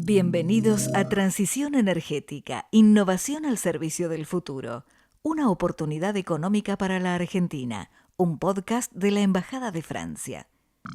Bienvenidos a Transición Energética, innovación al servicio del futuro, una oportunidad económica para la Argentina, un podcast de la Embajada de Francia.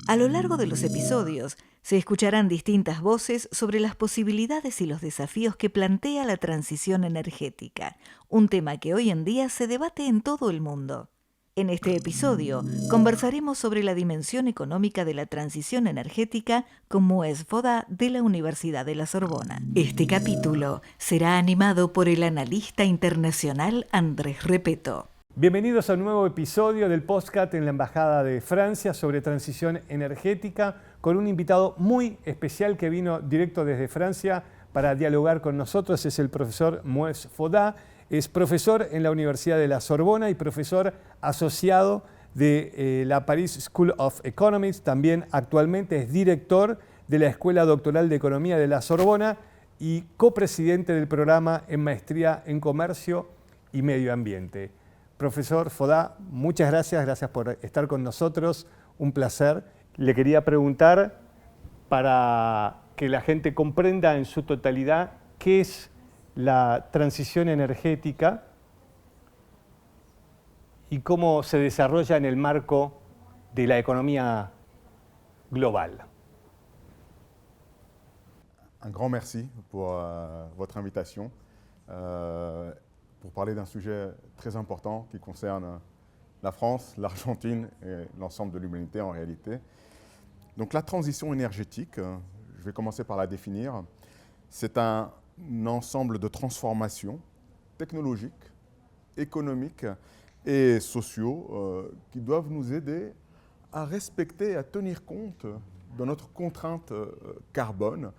A lo largo de los episodios se escucharán distintas voces sobre las posibilidades y los desafíos que plantea la transición energética, un tema que hoy en día se debate en todo el mundo. En este episodio conversaremos sobre la dimensión económica de la transición energética con Moez Fodá de la Universidad de la Sorbona. Este capítulo será animado por el analista internacional Andrés Repeto. Bienvenidos a un nuevo episodio del podcast en la Embajada de Francia sobre transición energética con un invitado muy especial que vino directo desde Francia para dialogar con nosotros. Es el profesor Moez Fodá. Es profesor en la Universidad de la Sorbona y profesor asociado de la Paris School of Economics. También actualmente es director de la Escuela Doctoral de Economía de la Sorbona y copresidente del programa en Maestría en Comercio y Medio Ambiente. Profesor Fodá, muchas gracias por estar con nosotros, un placer. Le quería preguntar, para que la gente comprenda en su totalidad, ¿qué es la transición energética y cómo se desarrolla en el marco de la economía global? Un grand merci pour votre invitation pour parler d'un sujet très important qui concerne la France, l'Argentine et l'ensemble de l'humanité en réalité. Donc la transition énergétique, je vais commencer par la définir, c'est un ensemble de transformations technologiques, économiques et sociaux qui doivent nous aider à respecter, à tenir compte de notre contrainte carbone,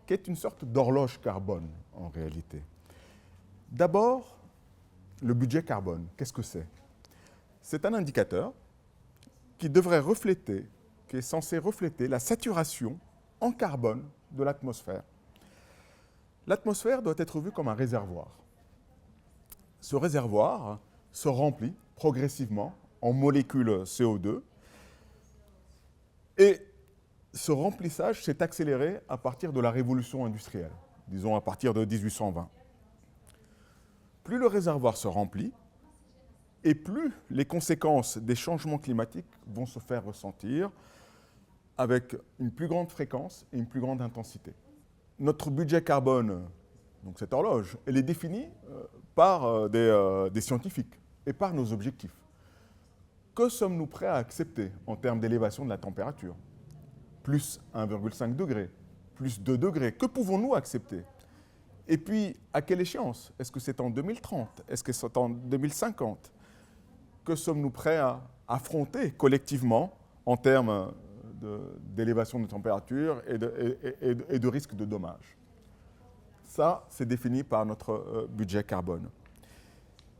qui est une sorte d'horloge carbone en réalité. D'abord, le budget carbone, qu'est-ce que c'est? C'est un indicateur qui devrait refléter, qui est censé refléter la saturation en carbone de l'atmosphère. L'atmosphère doit être vue comme un réservoir. Ce réservoir se remplit progressivement en molécules CO2 et ce remplissage s'est accéléré à partir de la révolution industrielle, disons à partir de 1820. Plus le réservoir se remplit et plus les conséquences des changements climatiques vont se faire ressentir avec une plus grande fréquence et une plus grande intensité. Notre budget carbone, donc cette horloge, elle est définie par des scientifiques et par nos objectifs. Que sommes-nous prêts à accepter en termes d'élévation de la température? Plus 1,5 degré, plus 2 degrés, que pouvons-nous accepter? Et puis, à quelle échéance? Est-ce que c'est en 2030? Est-ce que c'est en 2050? Que sommes-nous prêts à affronter collectivement en termes d'élévation de température et de risque de dommages? Ça, c'est défini par notre budget carbone.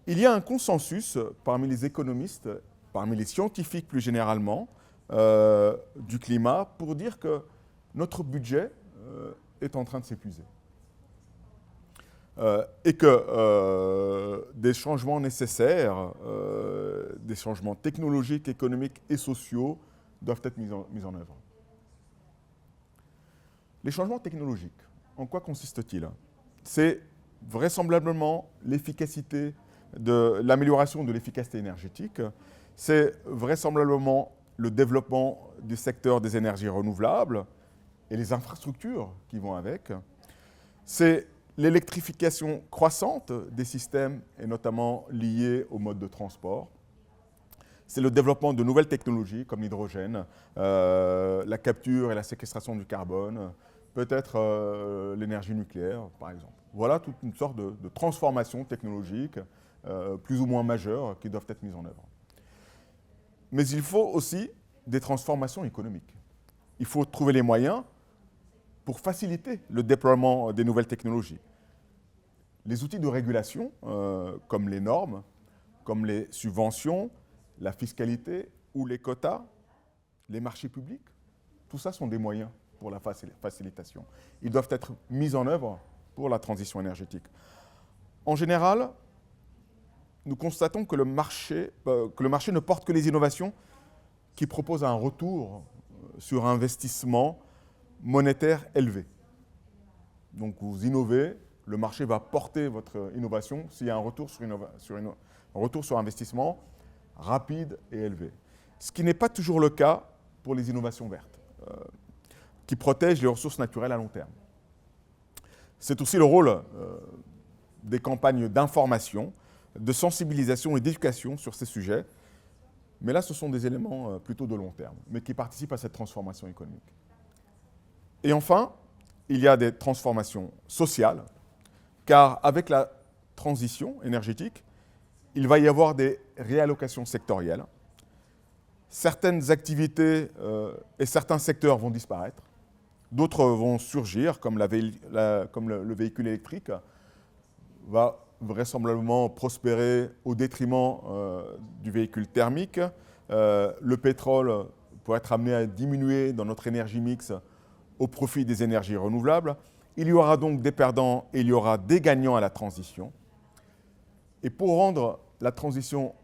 Il y a un consensus parmi les économistes, parmi les scientifiques plus généralement, du climat pour dire que notre budget est en train de s'épuiser. Et que des changements nécessaires, des changements technologiques, économiques et sociaux doivent être mis en œuvre. Les changements technologiques, en quoi consistent-ils? C'est vraisemblablement l'efficacité l'amélioration de l'efficacité énergétique, c'est vraisemblablement le développement du secteur des énergies renouvelables et les infrastructures qui vont avec, c'est l'électrification croissante des systèmes et notamment liée au mode de transport. C'est le développement de nouvelles technologies comme l'hydrogène, la capture et la séquestration du carbone, peut-être l'énergie nucléaire par exemple. Voilà toute une sorte de transformations technologiques plus ou moins majeures qui doivent être mises en œuvre. Mais il faut aussi des transformations économiques. Il faut trouver les moyens pour faciliter le déploiement des nouvelles technologies. Les outils de régulation, comme les normes, comme les subventions, la fiscalité ou les quotas, les marchés publics, tout ça sont des moyens pour la facilitation. Ils doivent être mis en œuvre pour la transition énergétique. En général, nous constatons que le marché ne porte que les innovations qui proposent un retour sur investissement monétaire élevé. Donc vous innovez, le marché va porter votre innovation s'il y a un retour sur investissement rapide et élevé. Ce qui n'est pas toujours le cas pour les innovations vertes, qui protègent les ressources naturelles à long terme. C'est aussi le rôle des campagnes d'information, de sensibilisation et d'éducation sur ces sujets. Mais là, ce sont des éléments plutôt de long terme, mais qui participent à cette transformation économique. Et enfin, il y a des transformations sociales, car avec la transition énergétique, il va y avoir des réallocations sectorielles. Certaines activités et certains secteurs vont disparaître, d'autres vont surgir, comme le véhicule électrique va vraisemblablement prospérer au détriment du véhicule thermique. Le pétrole pourrait être amené à diminuer dans notre énergie mix au profit des énergies renouvelables. Il y aura donc des perdants et il y aura des gagnants à la transition. Et pour rendre la transition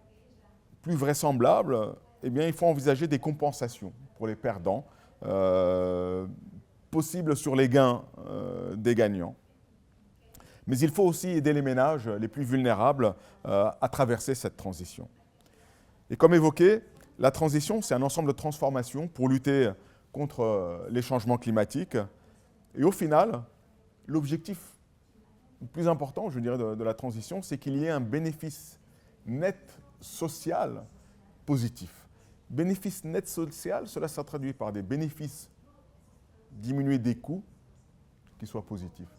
plus vraisemblable, eh bien, il faut envisager des compensations pour les perdants, possibles sur les gains des gagnants. Mais il faut aussi aider les ménages les plus vulnérables à traverser cette transition. Et comme évoqué, la transition, c'est un ensemble de transformations pour lutter contre les changements climatiques. Et au final, l'objectif le plus important, je dirais, de la transition, c'est qu'il y ait un bénéfice net social positif. Bénéfice net social, cela se traduit par des bénéfices diminués des coûts qui soient positifs.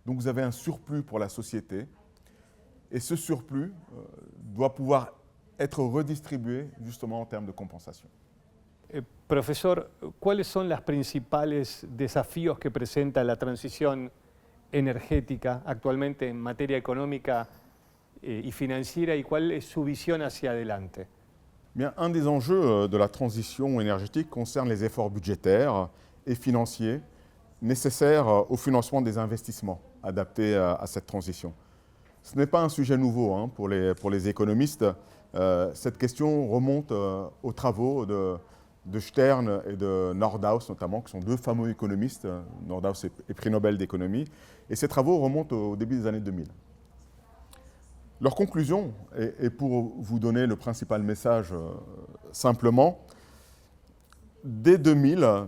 Donc vous avez un surplus pour la société et ce surplus doit pouvoir être redistribué justement en termes de compensation. Profesor, ¿cuáles son los principales desafíos que presenta la transición energética actualmente en materia económica y financiera y cuál es su visión hacia adelante? Bien, un des enjeux de la transition énergétique concerne les efforts budgétaires et financiers nécessaires au financement des investissements adaptés à cette transition. Ce n'est pas un sujet nouveau pour les économistes. Cette question remonte aux travaux de Stern et de Nordhaus notamment, qui sont deux fameux économistes. Nordhaus est prix Nobel d'économie. Et ces travaux remontent au début des années 2000. Leur conclusion, et pour vous donner le principal message simplement, dès 2000,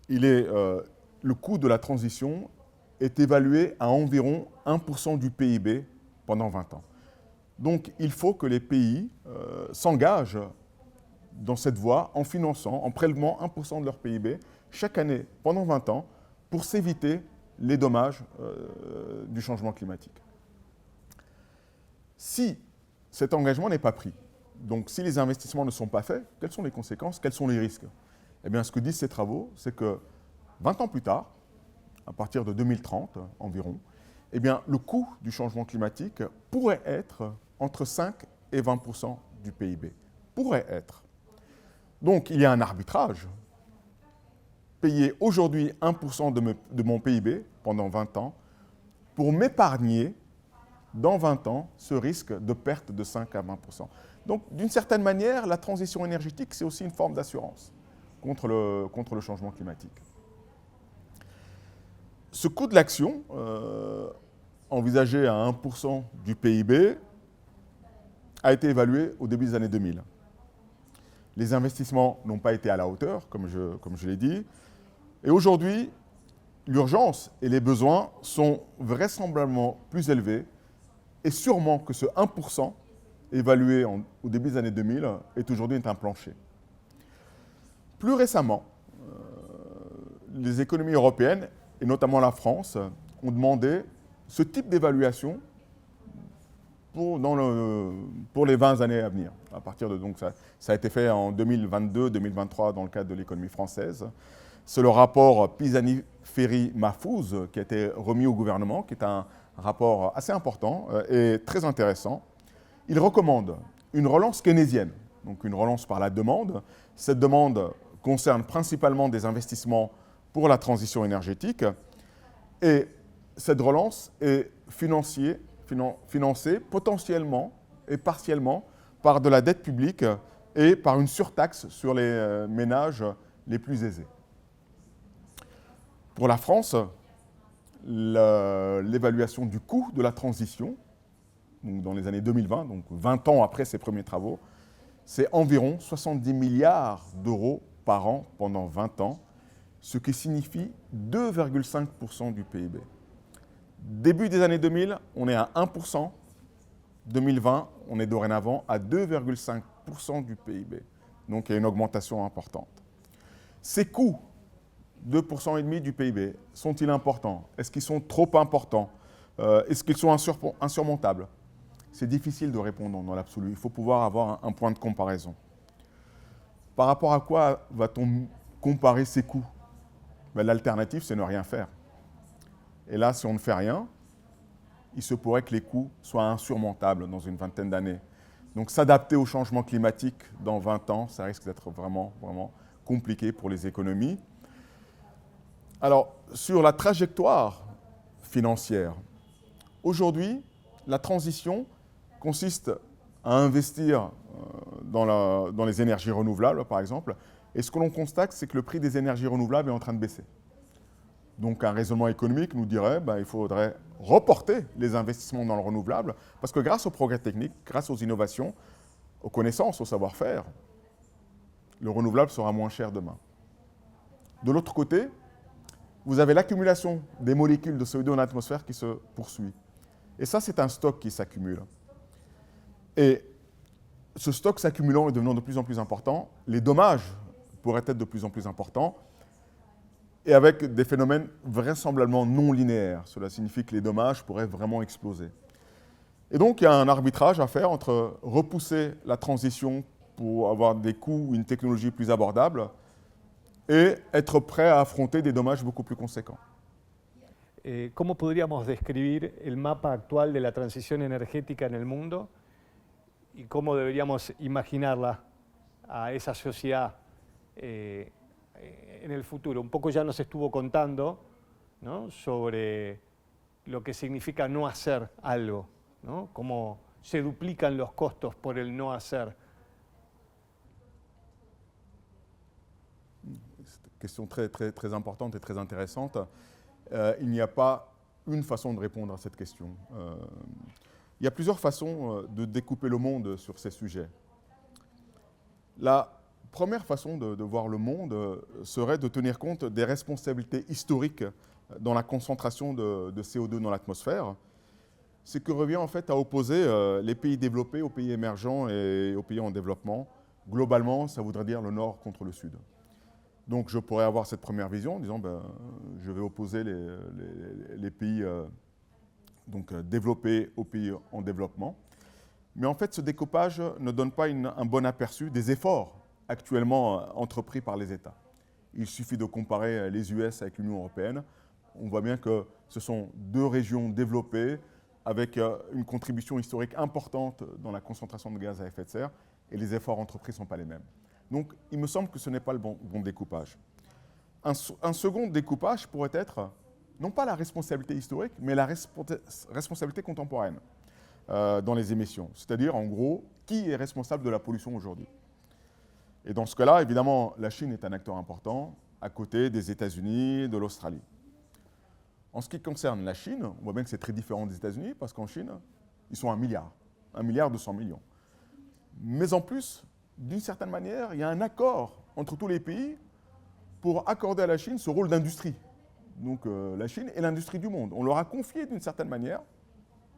le coût de la transition est évalué à environ 1% du PIB pendant 20 ans. Donc il faut que les pays s'engagent dans cette voie en finançant, en prélevant 1% de leur PIB chaque année pendant 20 ans pour s'éviter les dommages du changement climatique. Si cet engagement n'est pas pris, donc si les investissements ne sont pas faits, quelles sont les conséquences, quels sont les risques? Eh bien, ce que disent ces travaux, c'est que 20 ans plus tard, à partir de 2030 environ, eh bien, le coût du changement climatique pourrait être entre 5 et 20% du PIB. Pourrait être. Donc, il y a un arbitrage. Payer aujourd'hui 1% de mon PIB pendant 20 ans pour m'épargner dans 20 ans ce risque de perte de 5 à 20%. Donc, d'une certaine manière, la transition énergétique, c'est aussi une forme d'assurance contre le changement climatique. Ce coût de l'action, envisagé à 1% du PIB, a été évalué au début des années 2000. Les investissements n'ont pas été à la hauteur, comme je l'ai dit. Et aujourd'hui, l'urgence et les besoins sont vraisemblablement plus élevés et sûrement que ce 1% évalué au début des années 2000 est aujourd'hui un plancher. Plus récemment, les économies européennes, et notamment la France, ont demandé ce type d'évaluation pour les 20 années à venir. À partir de, donc ça a été fait en 2022-2023 dans le cadre de l'économie française. C'est le rapport Pisani-Ferry-Mahfouz qui a été remis au gouvernement, qui est un rapport assez important et très intéressant. Il recommande une relance keynésienne, donc une relance par la demande. Cette demande concerne principalement des investissements pour la transition énergétique et cette relance est financée potentiellement et partiellement par de la dette publique et par une surtaxe sur les ménages les plus aisés. Pour la France, l'évaluation du coût de la transition, donc dans les années 2020, donc 20 ans après ses premiers travaux, c'est environ 70 milliards d'euros par an pendant 20 ans, ce qui signifie 2,5% du PIB. Début des années 2000, on est à 1%. 2020, on est dorénavant à 2,5% du PIB. Donc il y a une augmentation importante. Ces coûts, 2,5% du PIB, sont-ils importants? Est-ce qu'ils sont trop importants? Est-ce qu'ils sont insurmontables? C'est difficile de répondre dans l'absolu. Il faut pouvoir avoir un point de comparaison. Par rapport à quoi va-t-on comparer ces coûts? Ben, l'alternative, c'est ne rien faire. Et là, si on ne fait rien, il se pourrait que les coûts soient insurmontables dans une vingtaine d'années. Donc s'adapter au changement climatique dans 20 ans, ça risque d'être vraiment, vraiment compliqué pour les économies. Alors, sur la trajectoire financière, aujourd'hui, la transition consiste à investir dans les énergies renouvelables, par exemple. Et ce que l'on constate, c'est que le prix des énergies renouvelables est en train de baisser. Donc un raisonnement économique nous dirait qu'il faudrait reporter les investissements dans le renouvelable, parce que grâce aux progrès techniques, grâce aux innovations, aux connaissances, au savoir-faire, le renouvelable sera moins cher demain. De l'autre côté, vous avez l'accumulation des molécules de CO2 en atmosphère qui se poursuit. Et ça, c'est un stock qui s'accumule. Et ce stock s'accumulant et devenant de plus en plus important, les dommages pourraient être de plus en plus importants, et avec des phénomènes vraisemblablement non linéaires. Cela signifie que les dommages pourraient vraiment exploser. Et donc, il y a un arbitrage à faire entre repousser la transition pour avoir des coûts ou une technologie plus abordable et être prêt à affronter des dommages beaucoup plus conséquents. ¿Cómo podríamos describir el mapa actual de la transición energética en el mundo y cómo deberíamos imaginarla a esa sociedad en el futuro? Un poco ya nos estuvo contando, ¿no?, sobre lo que significa no hacer algo, ¿no?, cómo se duplican los costos por el no hacer. C'est une question très, très, très importante et très intéressante. Il n'y a pas une façon de répondre à cette question. Il y a plusieurs façons de découper le monde sur ces sujets. La première façon de voir le monde serait de tenir compte des responsabilités historiques dans la concentration de CO2 dans l'atmosphère. Ce qui revient en fait à opposer les pays développés aux pays émergents et aux pays en développement. Globalement, ça voudrait dire le nord contre le sud. Donc je pourrais avoir cette première vision en disant je vais opposer les pays développés aux pays en développement. Mais en fait, ce découpage ne donne pas un bon aperçu des efforts actuellement entrepris par les États. Il suffit de comparer les US avec l'Union européenne. On voit bien que ce sont deux régions développées avec une contribution historique importante dans la concentration de gaz à effet de serre et les efforts entrepris ne sont pas les mêmes. Donc, il me semble que ce n'est pas le bon découpage. Un second découpage pourrait être, non pas la responsabilité historique, mais la responsabilité contemporaine dans les émissions. C'est-à-dire, en gros, qui est responsable de la pollution aujourd'hui? Et dans ce cas-là, évidemment, la Chine est un acteur important, à côté des États-Unis, de l'Australie. En ce qui concerne la Chine, on voit bien que c'est très différent des États-Unis, parce qu'en Chine, ils sont 1 milliard 200 millions. Mais en plus, d'une certaine manière, il y a un accord entre tous les pays pour accorder à la Chine ce rôle d'industrie. Donc la Chine est l'industrie du monde. On leur a confié d'une certaine manière,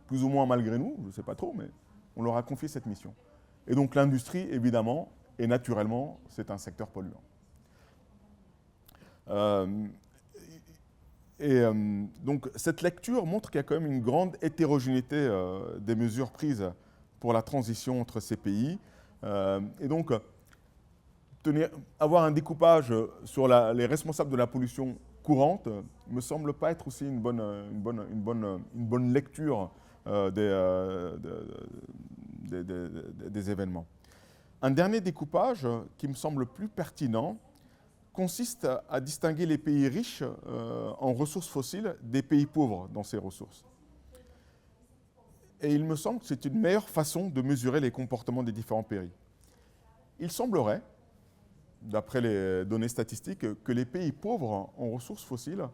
plus ou moins malgré nous, je ne sais pas trop, mais on leur a confié cette mission. Et donc l'industrie, évidemment, et naturellement, c'est un secteur polluant. Donc cette lecture montre qu'il y a quand même une grande hétérogénéité des mesures prises pour la transition entre ces pays. Et donc, avoir un découpage sur les responsables de la pollution courante ne me semble pas être aussi une bonne lecture des événements. Un dernier découpage qui me semble plus pertinent consiste à distinguer les pays riches en ressources fossiles des pays pauvres dans ces ressources. Et il me semble que c'est une meilleure façon de mesurer les comportements des différents pays. Il semblerait, d'après les données statistiques, que les pays pauvres en ressources fossiles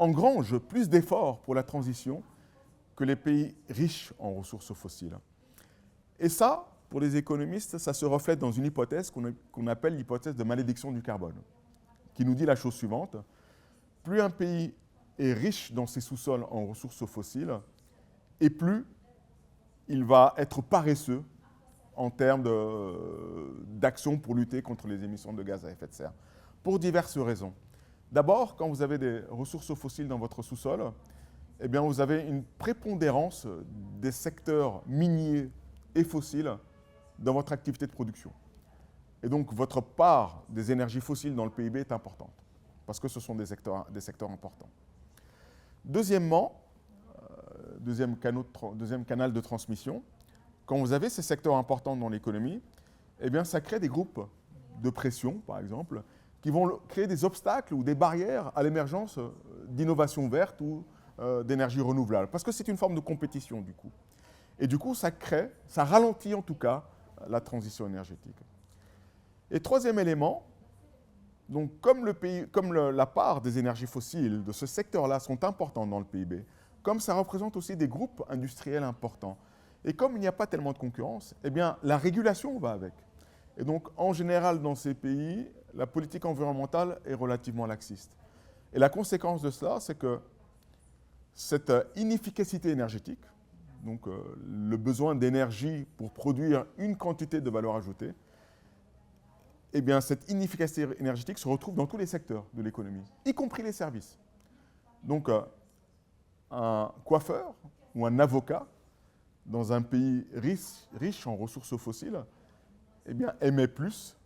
engrangent plus d'efforts pour la transition que les pays riches en ressources fossiles. Et ça, pour les économistes, ça se reflète dans une hypothèse qu'on appelle l'hypothèse de malédiction du carbone, qui nous dit la chose suivante: plus un pays est riche dans ses sous-sols en ressources fossiles, et plus il va être paresseux en termes d'action pour lutter contre les émissions de gaz à effet de serre, pour diverses raisons. D'abord, quand vous avez des ressources fossiles dans votre sous-sol, eh bien, vous avez une prépondérance des secteurs miniers et fossiles dans votre activité de production. Et donc, votre part des énergies fossiles dans le PIB est importante, parce que ce sont des secteurs importants. Deuxièmement, deuxième canal de transmission, quand vous avez ces secteurs importants dans l'économie, eh bien, ça crée des groupes de pression, par exemple, qui vont créer des obstacles ou des barrières à l'émergence d'innovations vertes ou d'énergie renouvelable, parce que c'est une forme de compétition, du coup. Et du coup, ça ralentit en tout cas la transition énergétique. Et troisième élément, donc comme la part des énergies fossiles de ce secteur-là sont importantes dans le PIB, comme ça représente aussi des groupes industriels importants, et comme il n'y a pas tellement de concurrence, eh bien, la régulation va avec. Et donc, en général, dans ces pays, la politique environnementale est relativement laxiste. Et la conséquence de cela, c'est que cette inefficacité énergétique, donc le besoin d'énergie pour produire une quantité de valeur ajoutée, eh bien, cette inefficacité énergétique se retrouve dans tous les secteurs de l'économie, y compris les services. Donc, un coiffeur ou un avocat dans un pays riche en ressources fossiles, eh bien, émet plus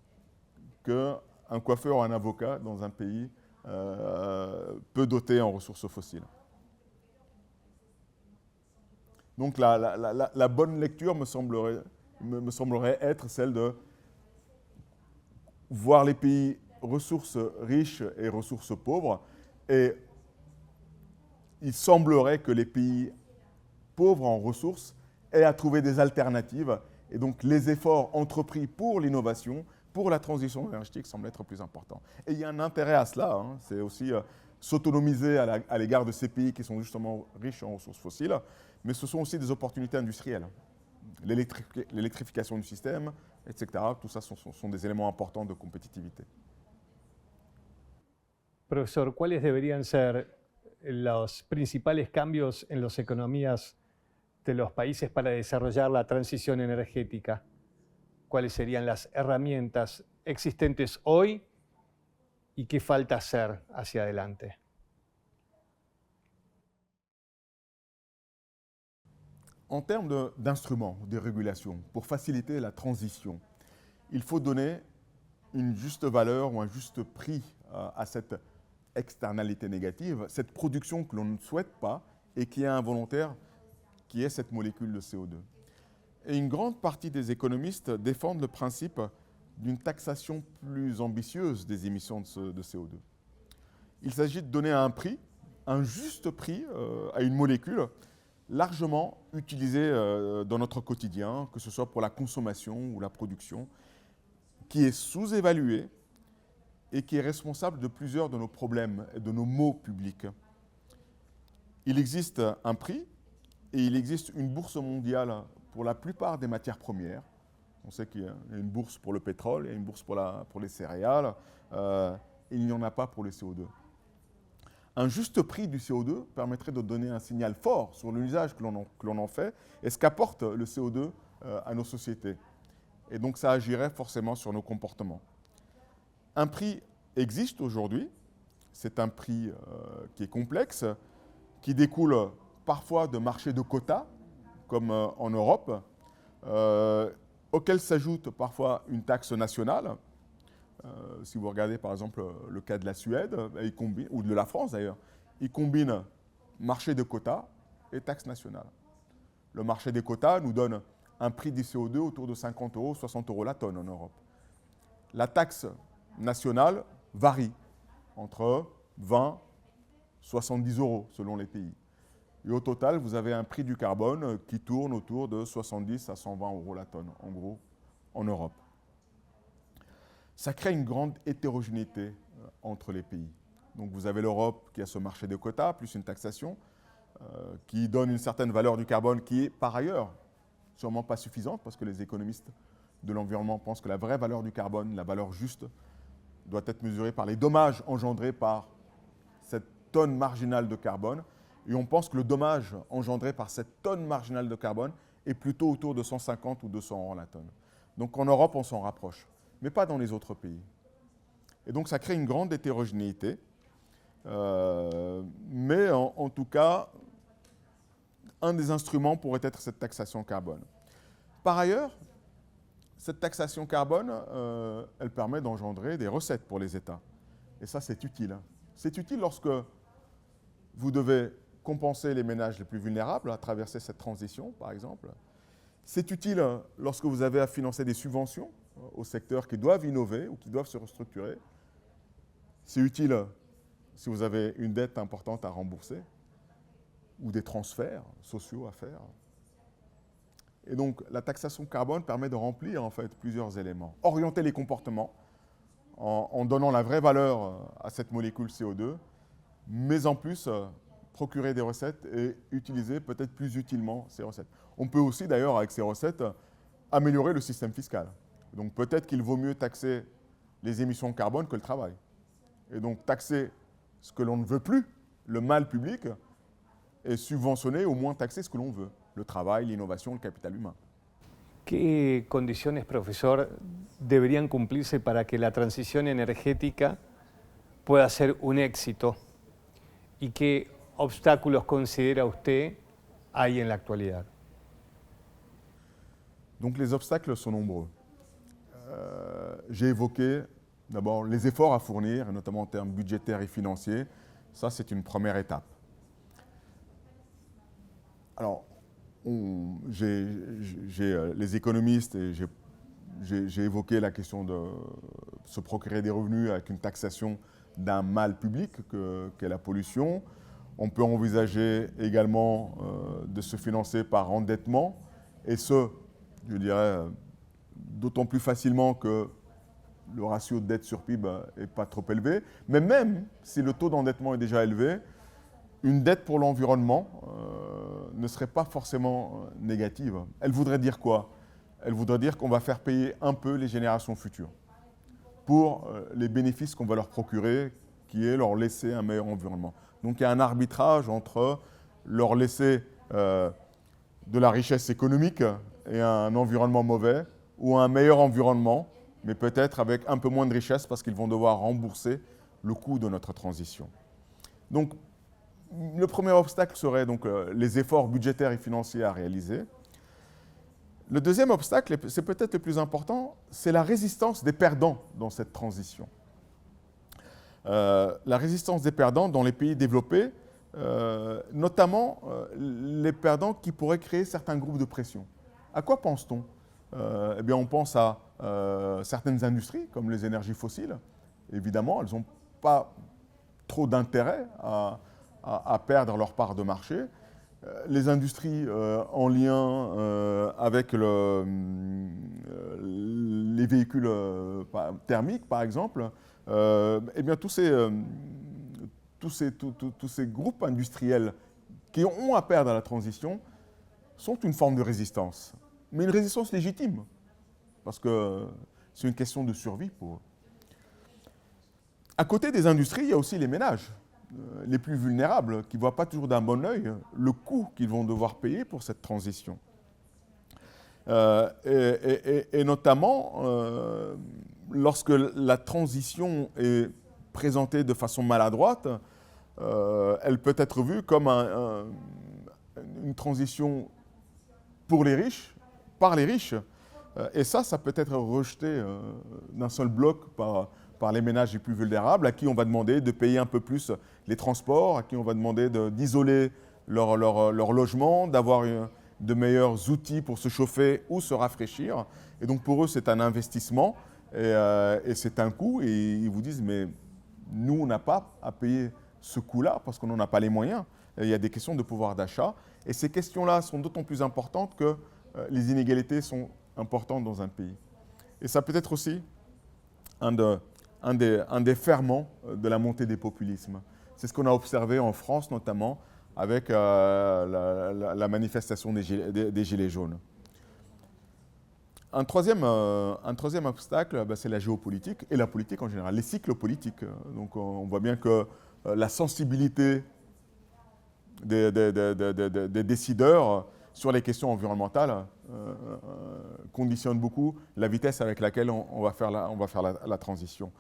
qu'un coiffeur ou un avocat dans un pays peu doté en ressources fossiles. Donc la bonne lecture me semblerait être celle de voir les pays ressources riches et ressources pauvres, et il semblerait que les pays pauvres en ressources aient à trouver des alternatives, et donc les efforts entrepris pour l'innovation, pour la transition énergétique semblent être plus importants. Et il y a un intérêt à cela, hein, c'est aussi s'autonomiser à l'égard de ces pays qui sont justement riches en ressources fossiles, mais ce sont aussi des opportunités industrielles. L'électrification du système, etc., tout ça sont des éléments importants de compétitivité. Profesor, ¿cuáles deberían ser los principales cambios en las economías de los países para desarrollar la transición energética? ¿Cuáles serían las herramientas existentes hoy y qué falta hacer hacia adelante? En termes d'instruments, de régulation, pour faciliter la transition, il faut donner une juste valeur ou un juste prix à cette externalité négative, cette production que l'on ne souhaite pas et qui est involontaire, qui est cette molécule de CO2. Et une grande partie des économistes défendent le principe d'une taxation plus ambitieuse des émissions de CO2. Il s'agit de donner un prix, un juste prix à une molécule largement utilisée dans notre quotidien, que ce soit pour la consommation ou la production, qui est sous-évaluée et qui est responsable de plusieurs de nos problèmes et de nos maux publics. Il existe un prix et il existe une bourse mondiale pour la plupart des matières premières. On sait qu'il y a une bourse pour le pétrole, il y a une bourse pour les céréales, et il n'y en a pas pour le CO2. Un juste prix du CO2 permettrait de donner un signal fort sur l'usage que l'on en fait et ce qu'apporte le CO2 à nos sociétés. Et donc ça agirait forcément sur nos comportements. Un prix existe aujourd'hui, c'est un prix qui est complexe, qui découle parfois de marchés de quotas, comme en Europe, auquel s'ajoute parfois une taxe nationale. Si vous regardez par exemple le cas de la Suède, ou de la France d'ailleurs, ils combinent marché de quotas et taxe nationale. Le marché des quotas nous donne un prix du CO2 autour de 50 €, 60 € la tonne en Europe. La taxe nationale varie entre 20 et 70 € selon les pays. Et au total, vous avez un prix du carbone qui tourne autour de 70 à 120 € la tonne, en gros, en Europe. Ça crée une grande hétérogénéité entre les pays. Donc vous avez l'Europe qui a ce marché de quotas, plus une taxation, qui donne une certaine valeur du carbone qui est par ailleurs sûrement pas suffisante, parce que les économistes de l'environnement pensent que la vraie valeur du carbone, la valeur juste, doit être mesurée par les dommages engendrés par cette tonne marginale de carbone. Et on pense que le dommage engendré par cette tonne marginale de carbone est plutôt autour de 150 ou 200 € la tonne. Donc en Europe, on s'en rapproche, mais pas dans les autres pays. Et donc ça crée une grande hétérogénéité. Mais en tout cas, un des instruments pourrait être cette taxation carbone. Par ailleurs, cette taxation carbone, elle permet d'engendrer des recettes pour les États. Et ça, c'est utile. C'est utile lorsque vous devez compenser les ménages les plus vulnérables à traverser cette transition, par exemple. C'est utile lorsque vous avez à financer des subventions aux secteurs qui doivent innover ou qui doivent se restructurer. C'est utile si vous avez une dette importante à rembourser ou des transferts sociaux à faire. Et donc, la taxation carbone permet de remplir en fait plusieurs éléments. Orienter les comportements en donnant la vraie valeur à cette molécule CO2, mais en plus procurer des recettes et utiliser peut-être plus utilement ces recettes. On peut aussi d'ailleurs avec ces recettes améliorer le système fiscal. Donc peut-être qu'il vaut mieux taxer les émissions de carbone que le travail. Et donc taxer ce que l'on ne veut plus, le mal public, et subventionner au moins taxer ce que l'on veut, le travail, l'innovation, le capital humain. ¿Qué condiciones, profesor, deberían cumplirse para que la transición energética pueda ser un éxito? ¿Y qué obstáculos considera usted hay en la actualidad? Donc les obstacles sont nombreux. J'ai évoqué d'abord les efforts à fournir, notamment en termes budgétaires et financiers. Ça, c'est une première étape. Alors, les économistes, et j'ai évoqué la question de se procurer des revenus avec une taxation d'un mal public qu'est la pollution. On peut envisager également de se financer par endettement, et ce, je dirais, d'autant plus facilement que le ratio de dette sur PIB n'est pas trop élevé. Mais même si le taux d'endettement est déjà élevé, une dette pour l'environnement ne serait pas forcément négative. Elle voudrait dire quoi? Elle voudrait dire qu'on va faire payer un peu les générations futures pour les bénéfices qu'on va leur procurer, qui est leur laisser un meilleur environnement. Donc il y a un arbitrage entre leur laisser de la richesse économique et un environnement mauvais, ou un meilleur environnement, mais peut-être avec un peu moins de richesse parce qu'ils vont devoir rembourser le coût de notre transition. Donc, le premier obstacle serait donc les efforts budgétaires et financiers à réaliser. Le deuxième obstacle, c'est peut-être le plus important, c'est la résistance des perdants dans cette transition. La résistance des perdants dans les pays développés, notamment les perdants qui pourraient créer certains groupes de pression. À quoi pense-t-on? Eh bien, on pense à certaines industries, comme les énergies fossiles. Évidemment, elles n'ont pas trop d'intérêt à perdre leur part de marché. Les industries en lien avec les véhicules thermiques, par exemple, eh bien, tous ces groupes industriels qui ont à perdre à la transition sont une forme de résistance. Mais une résistance légitime, parce que c'est une question de survie pour eux. À côté des industries, il y a aussi les ménages, les plus vulnérables, qui ne voient pas toujours d'un bon œil le coût qu'ils vont devoir payer pour cette transition. Et notamment, lorsque la transition est présentée de façon maladroite, elle peut être vue comme une transition pour les riches, par les riches, et ça peut être rejeté d'un seul bloc par les ménages les plus vulnérables, à qui on va demander de payer un peu plus les transports, à qui on va demander d'isoler leur logement, d'avoir de meilleurs outils pour se chauffer ou se rafraîchir. Et donc pour eux, c'est un investissement et c'est un coût. Et ils vous disent, mais nous, on n'a pas à payer ce coût-là parce qu'on n'en a pas les moyens. Et il y a des questions de pouvoir d'achat. Et ces questions-là sont d'autant plus importantes que les inégalités sont importantes dans un pays. Et ça peut être aussi un un des ferments de la montée des populismes. C'est ce qu'on a observé en France notamment avec la manifestation des Gilets jaunes. Un troisième obstacle, c'est la géopolitique et la politique en général, les cycles politiques. Donc on voit bien que la sensibilité des décideurs sur les questions environnementales conditionne beaucoup la vitesse avec laquelle on va faire la transition.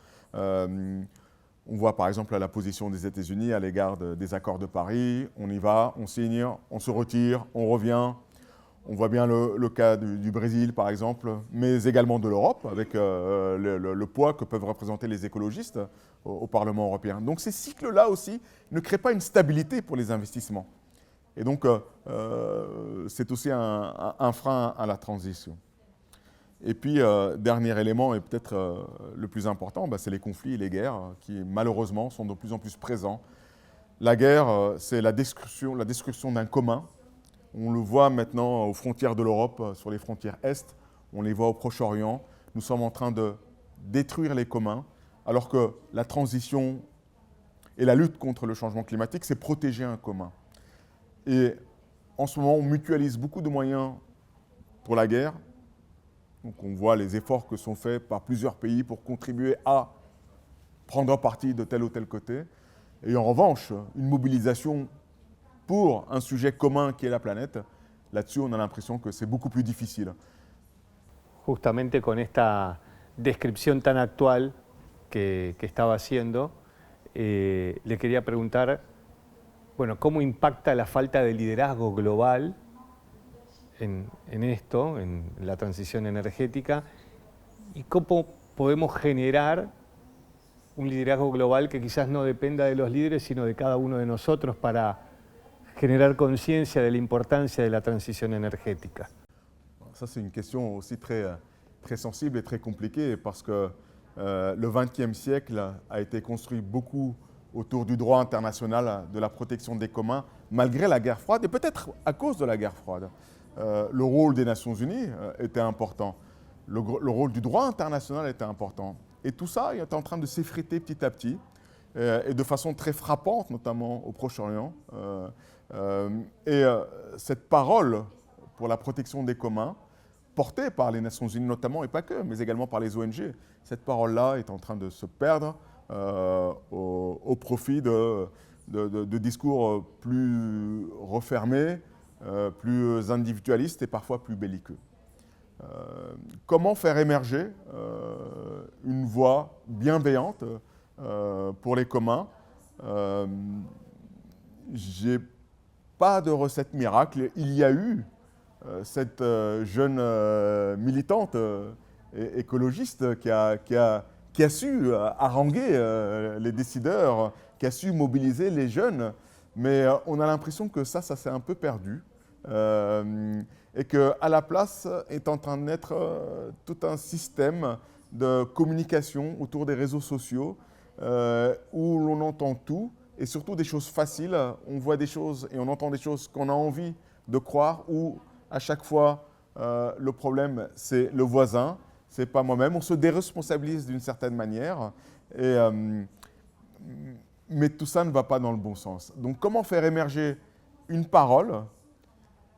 On voit par exemple la position des États-Unis à l'égard des accords de Paris. On y va, on signe, on se retire, on revient. On voit bien le cas du Brésil, par exemple, mais également de l'Europe, avec le poids que peuvent représenter les écologistes au Parlement européen. Donc ces cycles-là aussi ne créent pas une stabilité pour les investissements. Et donc c'est aussi un frein à la transition. Et puis, dernier élément, et peut-être le plus important, c'est les conflits et les guerres qui, malheureusement, sont de plus en plus présents. La guerre, c'est la destruction d'un commun. On le voit maintenant aux frontières de l'Europe, sur les frontières Est, on les voit au Proche-Orient. Nous sommes en train de détruire les communs, alors que la transition et la lutte contre le changement climatique, c'est protéger un commun. Et en ce moment, on mutualise beaucoup de moyens pour la guerre. Donc on voit les efforts que sont faits par plusieurs pays pour contribuer à prendre parti de tel ou tel côté. Et en revanche, une mobilisation pour un sujet commun qui est la planète, là-dessus, on a l'impression que c'est beaucoup plus difficile. Justamente con esta descripción tan actual que estaba haciendo, le quería preguntar, bueno, ¿cómo impacta la falta de liderazgo global en esto, en la transición energética? ¿Y cómo podemos generar un liderazgo global que quizás no dependa de los líderes, sino de cada uno de nosotros para generar conciencia de la importancia de la transición énergética? Ça, c'est une question aussi très sensible et très compliquée parce que le XXe siècle a été construit beaucoup autour du droit international de la protection des communs, malgré la guerre froide et peut-être à cause de la guerre froide. Le rôle des Nations Unies était important, le rôle du droit international était important. Et tout ça est en train de s'effriter petit à petit et de façon très frappante, notamment au Proche-Orient. Cette parole pour la protection des communs, portée par les Nations Unies notamment, et pas que, mais également par les ONG, cette parole-là est en train de se perdre au profit de discours plus refermés, plus individualistes et parfois plus belliqueux. Comment faire émerger une voix bienveillante pour les communs? J'ai pas de recette miracle. Il y a eu cette jeune militante écologiste qui a su haranguer les décideurs, qui a su mobiliser les jeunes, mais on a l'impression que ça s'est un peu perdu et qu'à la place est en train de naître tout un système de communication autour des réseaux sociaux où l'on entend tout et surtout des choses faciles. On voit des choses et on entend des choses qu'on a envie de croire où à chaque fois le problème c'est le voisin, c'est pas moi-même. On se déresponsabilise d'une certaine manière mais tout ça ne va pas dans le bon sens. Donc comment faire émerger une parole?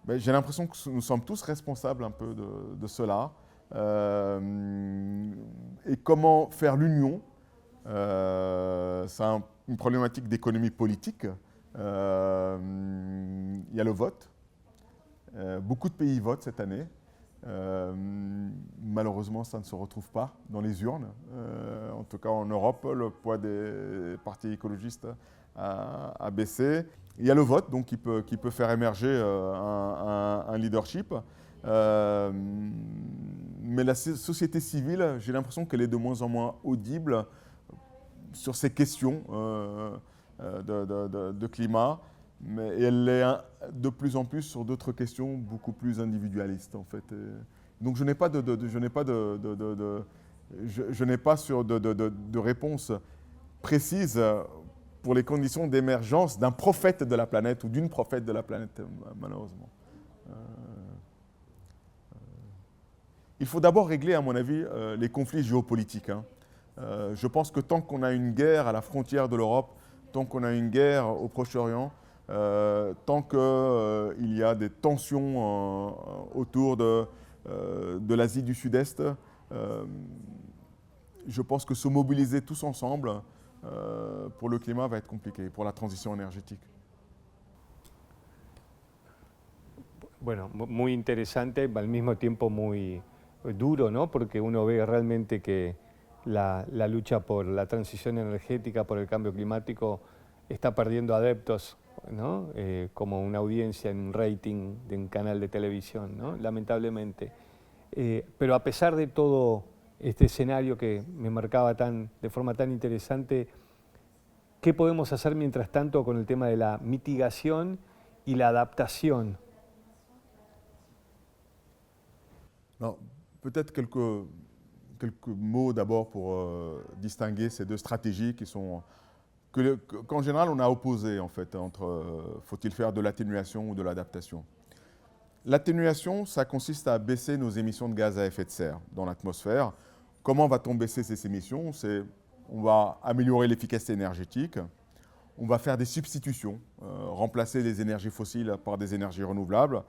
J'ai l'impression que nous sommes tous responsables un peu de cela. Et comment faire l'union? C'est une problématique d'économie politique. Il y a le vote. Beaucoup de pays votent cette année. Malheureusement, ça ne se retrouve pas dans les urnes. En tout cas, en Europe, le poids des partis écologistes a baissé. Il y a le vote donc, qui peut faire émerger un leadership. Mais la société civile, j'ai l'impression qu'elle est de moins en moins audible sur ces questions de climat. Mais elle est de plus en plus sur d'autres questions beaucoup plus individualistes en fait. Donc je n'ai pas de réponse précise pour les conditions d'émergence d'un prophète de la planète ou d'une prophète de la planète, malheureusement. Il faut d'abord régler, à mon avis, les conflits géopolitiques. Je pense que tant qu'on a une guerre à la frontière de l'Europe, tant qu'on a une guerre au Proche-Orient, tant qu'il y a des tensions autour de l'Asie du Sud-Est, je pense que se mobiliser tous ensemble pour le climat va être compliqué, pour la transition énergétique. Bueno, muy interesante, al mismo tiempo muy duro, ¿no? Porque uno ve realmente que la lucha por la transición energética, por el cambio climático, está perdiendo adeptos, ¿no? Como una audiencia en un rating de un canal de televisión, ¿no? Lamentablemente. Pero a pesar de todo este escenario que me marcaba de forma tan interesante, ¿qué podemos hacer mientras tanto con el tema de la mitigación y la adaptación? Non, peut-être quelques mots d'abord pour distinguer ces deux stratégies qui sont qu'en général on a opposées en fait entre faut-il faire de l'atténuation ou de l'adaptation. L'atténuation, ça consiste à baisser nos émissions de gaz à effet de serre dans l'atmosphère. Comment va-t-on baisser ces émissions? On va améliorer l'efficacité énergétique, on va faire des substitutions, remplacer les énergies fossiles par des énergies renouvelables.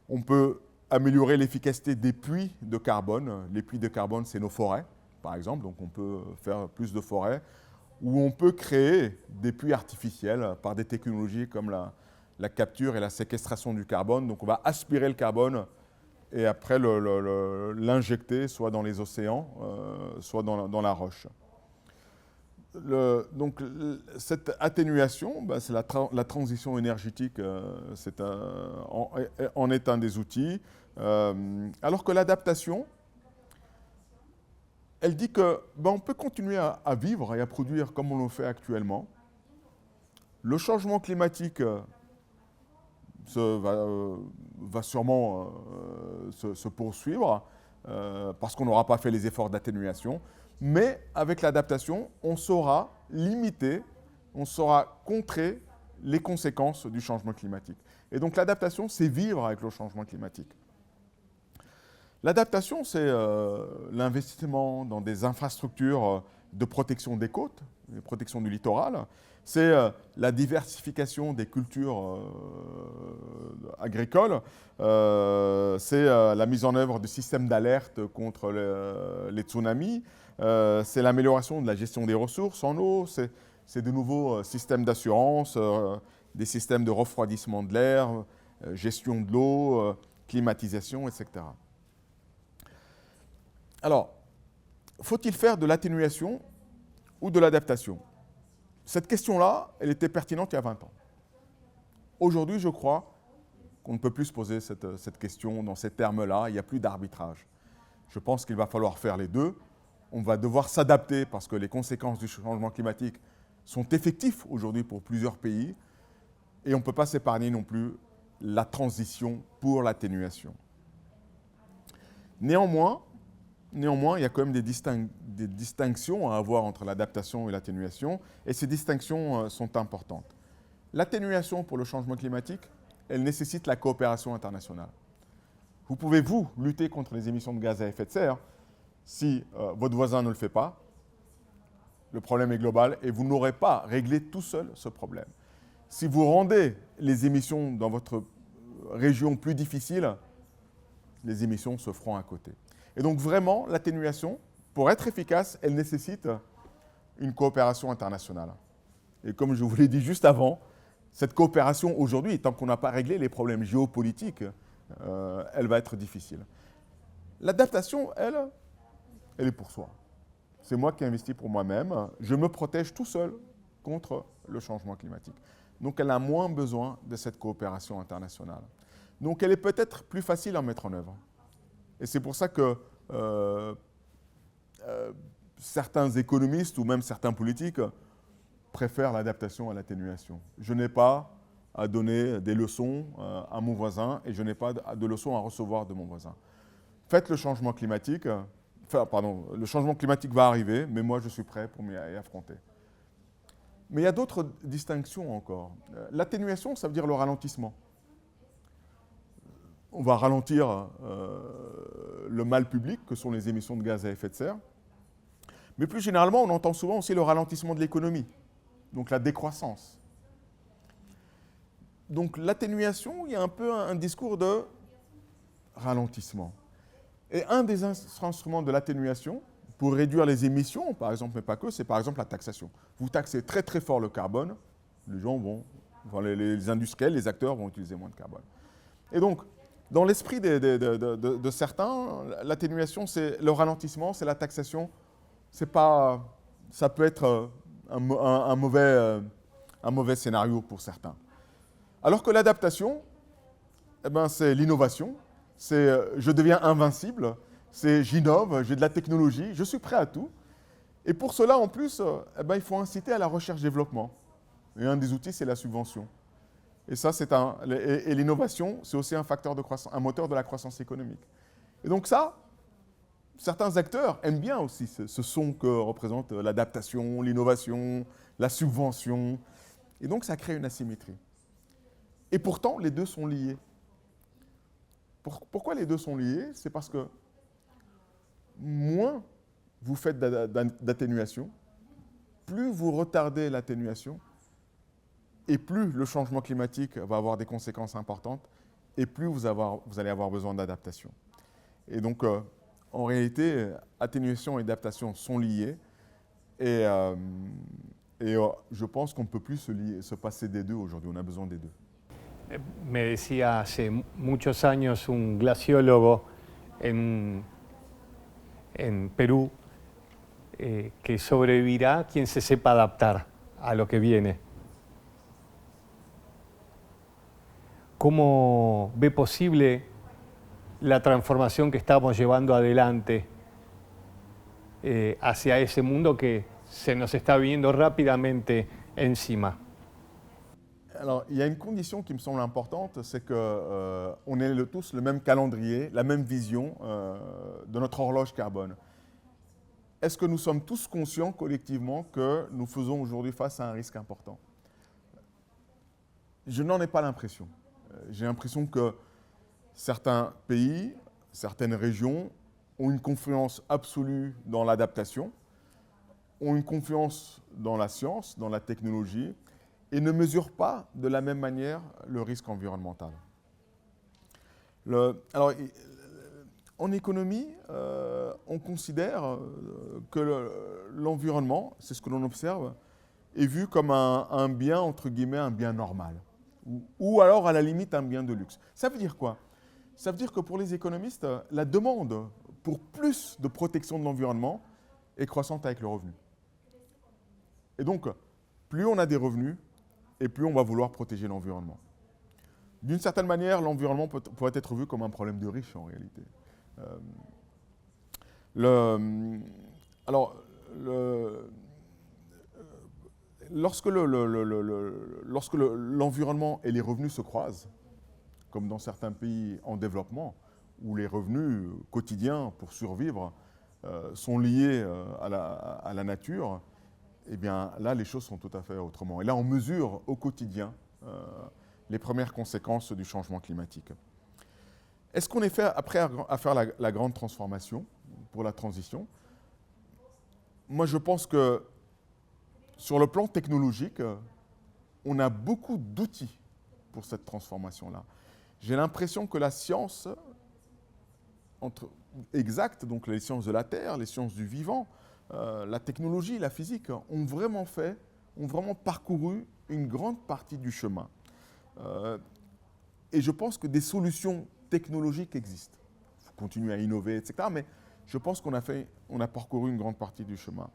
On peut améliorer l'efficacité des puits de carbone. Les puits de carbone, c'est nos forêts, par exemple, donc on peut faire plus de forêts, ou on peut créer des puits artificiels par des technologies comme la capture et la séquestration du carbone. Donc on va aspirer le carbone et après l'injecter soit dans les océans, soit dans la roche. Donc cette atténuation, c'est la transition énergétique, en est un des outils. Alors que l'adaptation, elle dit que on peut continuer à vivre et à produire comme on le fait actuellement. Le changement climatique va sûrement se poursuivre parce qu'on n'aura pas fait les efforts d'atténuation. Mais avec l'adaptation, on saura limiter, on saura contrer les conséquences du changement climatique. Et donc l'adaptation, c'est vivre avec le changement climatique. L'adaptation, c'est l'investissement dans des infrastructures de protection des côtes, de protection du littoral. C'est la diversification des cultures agricoles. C'est la mise en œuvre de systèmes d'alerte contre les tsunamis. C'est l'amélioration de la gestion des ressources en eau. C'est de nouveaux systèmes d'assurance, des systèmes de refroidissement de l'air, gestion de l'eau, climatisation, etc. Alors, faut-il faire de l'atténuation ou de l'adaptation? Cette question-là, elle était pertinente il y a 20 ans. Aujourd'hui, je crois qu'on ne peut plus se poser cette question dans ces termes-là. Il n'y a plus d'arbitrage. Je pense qu'il va falloir faire les deux. On va devoir s'adapter parce que les conséquences du changement climatique sont effectives aujourd'hui pour plusieurs pays. Et on ne peut pas s'épargner non plus la transition pour l'atténuation. Néanmoins, il y a quand même des distinctions à avoir entre l'adaptation et l'atténuation, et ces distinctions sont importantes. L'atténuation pour le changement climatique, elle nécessite la coopération internationale. Vous pouvez, vous, lutter contre les émissions de gaz à effet de serre si votre voisin ne le fait pas. Le problème est global et vous n'aurez pas réglé tout seul ce problème. Si vous rendez les émissions dans votre région plus difficiles, les émissions se feront à côté. Et donc vraiment, l'atténuation, pour être efficace, elle nécessite une coopération internationale. Et comme je vous l'ai dit juste avant, cette coopération aujourd'hui, tant qu'on n'a pas réglé les problèmes géopolitiques, elle va être difficile. L'adaptation, elle est pour soi. C'est moi qui investis pour moi-même. Je me protège tout seul contre le changement climatique. Donc elle a moins besoin de cette coopération internationale. Donc elle est peut-être plus facile à mettre en œuvre. Et c'est pour ça que certains économistes ou même certains politiques préfèrent l'adaptation à l'atténuation. Je n'ai pas à donner des leçons à mon voisin et je n'ai pas de leçons à recevoir de mon voisin. Faites le changement climatique, le changement climatique va arriver, mais moi je suis prêt pour m'y affronter. Mais il y a d'autres distinctions encore. L'atténuation, ça veut dire le ralentissement. On va ralentir le mal public, que sont les émissions de gaz à effet de serre. Mais plus généralement, on entend souvent aussi le ralentissement de l'économie, donc la décroissance. Donc l'atténuation, il y a un peu un discours de ralentissement. Et un des instruments de l'atténuation, pour réduire les émissions, par exemple, mais pas que, c'est par exemple la taxation. Vous taxez très très fort le carbone, les gens vont, les industriels, les acteurs vont utiliser moins de carbone. Et donc, dans l'esprit de certains, l'atténuation, c'est le ralentissement, c'est la taxation. C'est pas, ça peut être un mauvais scénario pour certains. Alors que l'adaptation, eh ben, c'est l'innovation, c'est je deviens invincible, c'est j'innove, j'ai de la technologie, je suis prêt à tout. Et pour cela, en plus, eh ben, il faut inciter à la recherche-développement. Et un des outils, c'est la subvention. Et ça, et l'innovation, c'est aussi un facteur de croissance, un moteur de la croissance économique. Et donc ça, certains acteurs aiment bien aussi ce son que représente l'adaptation, l'innovation, la subvention. Et donc ça crée une asymétrie. Et pourtant, les deux sont liés. Pourquoi les deux sont liés? C'est parce que moins vous faites d'atténuation, plus vous retardez l'atténuation, et plus le changement climatique va avoir des conséquences importantes, et plus vous allez avoir besoin d'adaptation. Et donc, en réalité, atténuation et adaptation sont liés, et je pense qu'on ne peut plus se passer des deux aujourd'hui, on a besoin des deux. Me decía hace muchos años un glaciólogo en Perú que sobrevivirá quien se sepa adaptar a lo que viene. ¿Cómo ve posible la transformación que estamos llevando adelante hacia ese mundo que se nos está viniendo rápidamente encima? Alors, il y a une condition qui me semble importante, c'est qu'on ait tous le même calendrier, la même vision de notre horloge carbone. Est-ce que nous sommes tous conscients collectivement que nous faisons aujourd'hui face à un risque important? Je n'en ai pas l'impression. J'ai l'impression que certains pays, certaines régions ont une confiance absolue dans l'adaptation, ont une confiance dans la science, dans la technologie, et ne mesurent pas de la même manière le risque environnemental. Alors, en économie, on considère que l'environnement, c'est ce que l'on observe, est vu comme un bien, entre guillemets, un bien normal. Ou alors, à la limite, un bien de luxe. Ça veut dire quoi? Ça veut dire que pour les économistes, la demande pour plus de protection de l'environnement est croissante avec le revenu. Et donc, plus on a des revenus, et plus on va vouloir protéger l'environnement. D'une certaine manière, l'environnement pourrait être vu comme un problème de riches en réalité. Lorsque l'environnement et les revenus se croisent, comme dans certains pays en développement, où les revenus quotidiens pour survivre sont liés à la nature, eh bien là, les choses sont tout à fait autrement. Et là, on mesure au quotidien les premières conséquences du changement climatique. Est-ce qu'on est prêt à faire la grande transformation pour la transition? Moi, je pense que sur le plan technologique, on a beaucoup d'outils pour cette transformation-là. J'ai l'impression que la science exacte, donc les sciences de la Terre, les sciences du vivant, la technologie, la physique, ont vraiment parcouru une grande partie du chemin. Et je pense que des solutions technologiques existent. Il faut continuer à innover, etc. Mais je pense qu'on a parcouru une grande partie du chemin.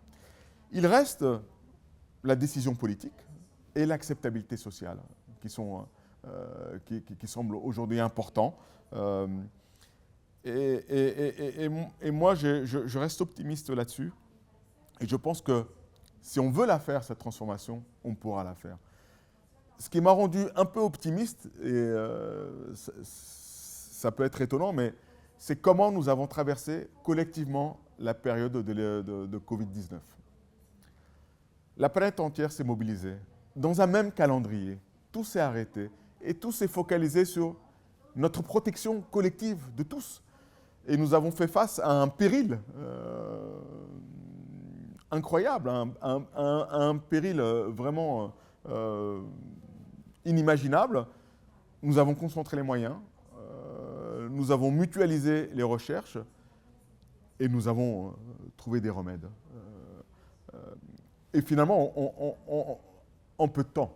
Il reste la décision politique et l'acceptabilité sociale qui semblent aujourd'hui importants. Et moi, je reste optimiste là-dessus. Et je pense que si on veut la faire, cette transformation, on pourra la faire. Ce qui m'a rendu un peu optimiste, et ça peut être étonnant, mais c'est comment nous avons traversé collectivement la période de Covid-19. La planète entière s'est mobilisée dans un même calendrier. Tout s'est arrêté et tout s'est focalisé sur notre protection collective de tous. Et nous avons fait face à un péril incroyable, un péril vraiment inimaginable. Nous avons concentré les moyens, nous avons mutualisé les recherches et nous avons trouvé des remèdes. Et finalement, en peu de temps,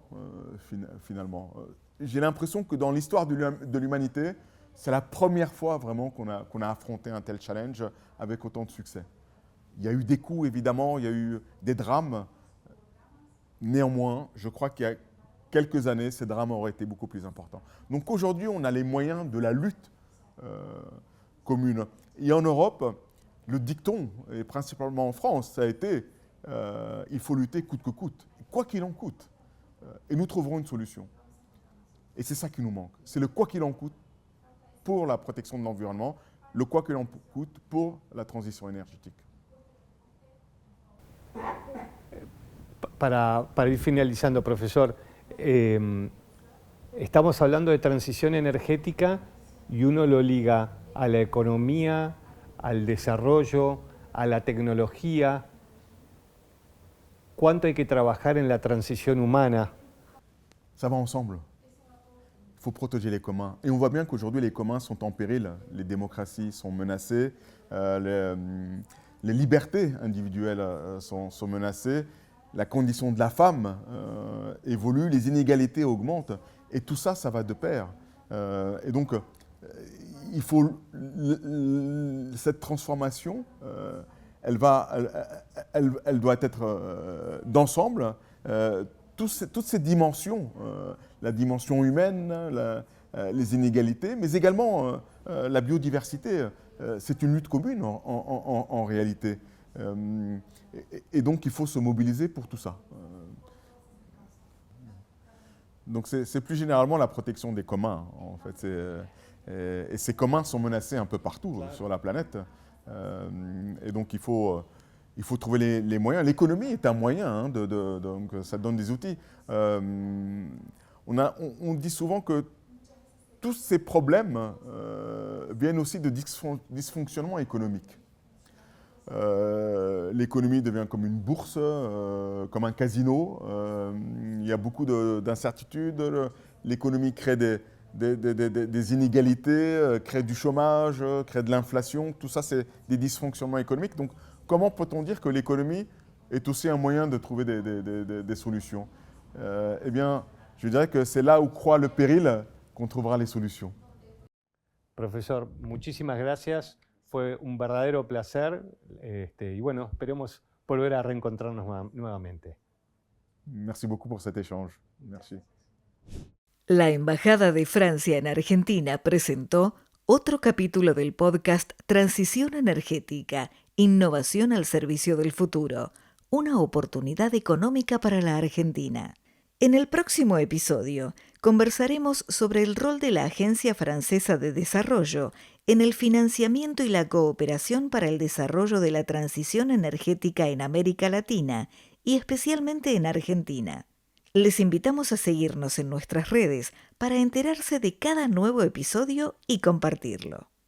finalement. J'ai l'impression que dans l'histoire de l'humanité, c'est la première fois vraiment qu'on a affronté un tel challenge avec autant de succès. Il y a eu des coups, évidemment, il y a eu des drames. Néanmoins, je crois qu'il y a quelques années, ces drames auraient été beaucoup plus importants. Donc aujourd'hui, on a les moyens de la lutte commune. Et en Europe, le dicton, et principalement en France, ça a été il faut lutter coûte que coûte, quoi qu'il en coûte. Et nous trouverons une solution. Et c'est ça qui nous manque. C'est le quoi qu'il en coûte pour la protection de l'environnement, le quoi qu'il en coûte pour la transition énergétique. Para ir finalizando, profesor, estamos hablando de transición energética y uno lo liga a la economía, al desarrollo, a la tecnología. ¿Cuánto hay que trabajar en la transición humana? Ça va ensemble. Il faut protéger les communs. Et on voit bien qu'aujourd'hui, les communs sont en péril. Les démocraties sont menacées, les libertés individuelles sont menacées, la condition de la femme évolue, les inégalités augmentent. Et tout ça, ça va de pair. Et donc, il faut cette transformation, elle doit être d'ensemble. Toutes ces dimensions, la dimension humaine, les inégalités, mais également la biodiversité, c'est une lutte commune en réalité. Et donc il faut se mobiliser pour tout ça. Donc c'est plus généralement la protection des communs, en fait. Et ces communs sont menacés un peu partout sur la planète. Et donc il faut trouver les moyens. L'économie est un moyen, donc ça donne des outils. On dit souvent que tous ces problèmes viennent aussi de dysfonctionnement économique. L'économie devient comme une bourse, comme un casino. Il y a beaucoup d'incertitudes. L'économie crée des inégalités, crée du chômage, crée de l'inflation. Tout ça, c'est des dysfonctionnements économiques. Donc, comment peut-on dire que l'économie est aussi un moyen de trouver des solutions? Eh bien, je dirais que c'est là où croit le péril qu'on trouvera les solutions. Profesor, muchísimas gracias. Fue un verdadero placer y bueno, esperemos volver a reencontrarnos nuevamente. Merci beaucoup pour cet échange. Merci. La Embajada de Francia en Argentina presentó otro capítulo del podcast Transición Energética, Innovación al Servicio del Futuro, una oportunidad económica para la Argentina. En el próximo episodio conversaremos sobre el rol de la Agencia Francesa de Desarrollo en el financiamiento y la cooperación para el desarrollo de la transición energética en América Latina y especialmente en Argentina. Les invitamos a seguirnos en nuestras redes para enterarse de cada nuevo episodio y compartirlo.